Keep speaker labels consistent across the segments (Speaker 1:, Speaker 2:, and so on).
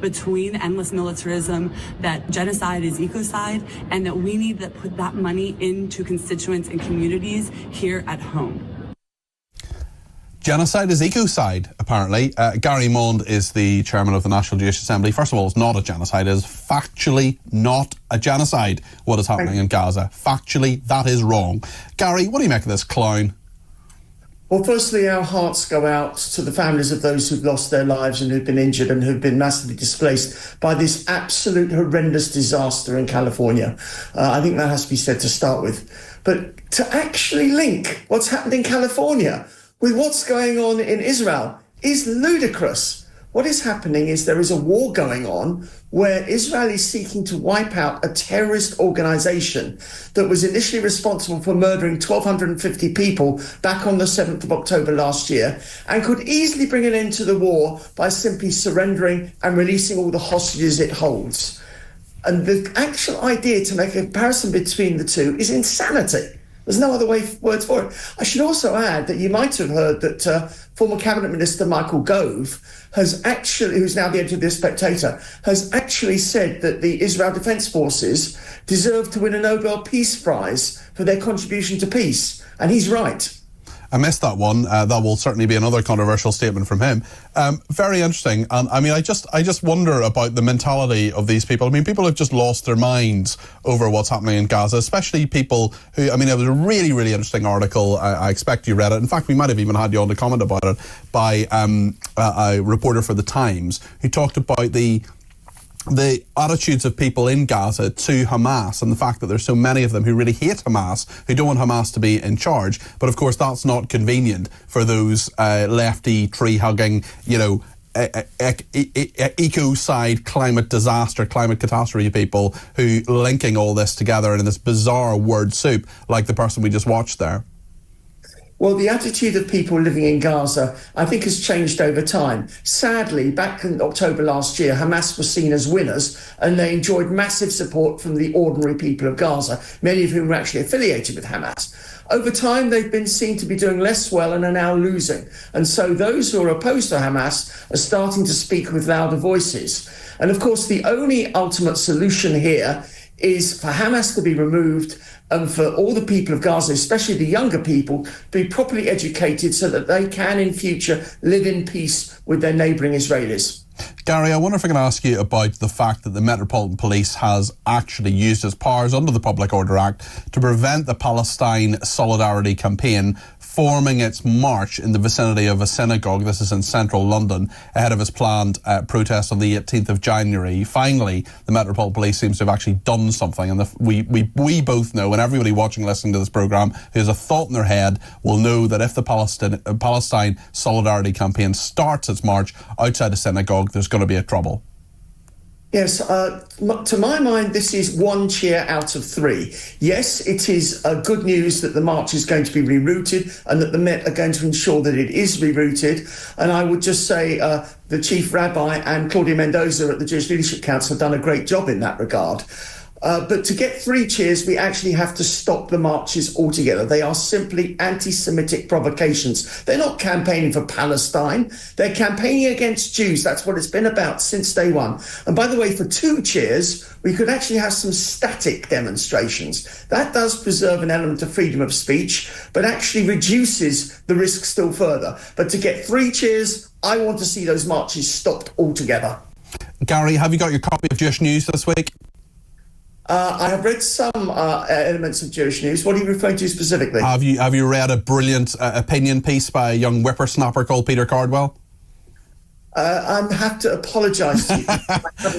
Speaker 1: between endless militarism, that genocide is ecocide, and that we need to put that money into constituents and communities here at home.
Speaker 2: Genocide is ecocide, apparently. Gary Mond is the chairman of the National Jewish Assembly. First of all, it's not a genocide. It is factually not a genocide, what is happening in Gaza. Factually, that is wrong. Gary, what do you make of this clown?
Speaker 3: Well, firstly, our hearts go out to the families of those who've lost their lives and who've been injured and who've been massively displaced by this absolute horrendous disaster in California. I think that has to be said to start with. But to actually link what's happened in California with what's going on in Israel is ludicrous. What is happening is there is a war going on where Israel is seeking to wipe out a terrorist organization that was initially responsible for murdering 1,250 people back on the 7th of October last year, and could easily bring an end to the war by simply surrendering and releasing all the hostages it holds. And the actual idea to make a comparison between the two is insanity. There's no other words for it. I should also add that you might have heard that former Cabinet Minister Michael Gove has actually, who's now the editor of The Spectator, has actually said that the Israel Defense Forces deserve to win a Nobel Peace Prize for their contribution to peace. And he's right.
Speaker 2: I missed that one. That will certainly be another controversial statement from him. Very interesting. And I mean, I just wonder about the mentality of these people. I mean, people have just lost their minds over what's happening in Gaza, especially people who, I mean, it was a really, really interesting article. I expect you read it. In fact, we might have even had you on to comment about it by a reporter for The Times who talked about the attitudes of people in Gaza to Hamas and the fact that there's so many of them who really hate Hamas, who don't want Hamas to be in charge. But of course, that's not convenient for those lefty, tree-hugging, ecocide, climate disaster, climate catastrophe people who linking all this together in this bizarre word soup like the person we just watched there.
Speaker 3: Well, the attitude of people living in Gaza, I think, has changed over time. Sadly, back in October last year, Hamas was seen as winners, and they enjoyed massive support from the ordinary people of Gaza, many of whom were actually affiliated with Hamas. Over time, they've been seen to be doing less well and are now losing. And so those who are opposed to Hamas are starting to speak with louder voices. And of course, the only ultimate solution here is for Hamas to be removed and for all the people of Gaza, especially the younger people, to be properly educated so that they can in future live in peace with their neighbouring Israelis.
Speaker 2: Gary, I wonder if I can ask you about the fact that the Metropolitan Police has actually used its powers under the Public Order Act to prevent the Palestine Solidarity Campaign forming its march in the vicinity of a synagogue. This is in central London, ahead of its planned protest on the 18th of January. Finally, the Metropolitan Police seems to have actually done something, and we both know, and everybody watching, listening to this programme who has a thought in their head will know that if the Palestine Solidarity Campaign starts its march outside a synagogue, there's going to be a trouble.
Speaker 3: Yes, to my mind, this is one cheer out of three. Yes, it is good news that the march is going to be rerouted and that the Met are going to ensure that it is rerouted. And I would just say the Chief Rabbi and Claudia Mendoza at the Jewish Leadership Council have done a great job in that regard. But to get three cheers, we actually have to stop the marches altogether. They are simply anti-Semitic provocations. They're not campaigning for Palestine. They're campaigning against Jews. That's what it's been about since day one. And by the way, for two cheers, we could actually have some static demonstrations. That does preserve an element of freedom of speech, but actually reduces the risk still further. But to get three cheers, I want to see those marches stopped altogether.
Speaker 2: Gary, have you got your copy of Jewish News this week?
Speaker 3: I have read some elements of Jewish News. What are you referring to specifically?
Speaker 2: Have you read a brilliant opinion piece by a young whippersnapper called Peter Cardwell?
Speaker 3: I have to apologise to you.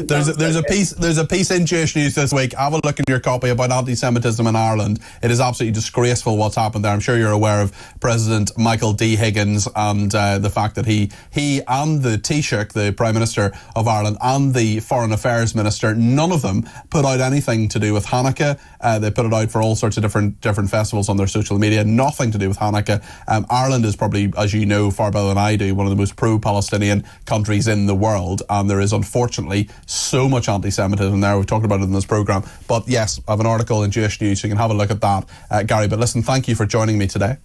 Speaker 2: There's a piece in Jewish News this week. Have a look in your copy about anti-Semitism in Ireland. It is absolutely disgraceful what's happened there. I'm sure you're aware of President Michael D. Higgins and the fact that he and the Taoiseach, the Prime Minister of Ireland, and the Foreign Affairs Minister, none of them put out anything to do with Hanukkah. They put it out for all sorts of different festivals on their social media. Nothing to do with Hanukkah. Ireland is probably, as you know far better than I do, one of the most pro-Palestinian countries in the world, and there is unfortunately so much anti-Semitism there. We've talked about it in this programme, but yes, I have an article in Jewish News, so you can have a look at that, Gary. But listen, thank you for joining me today.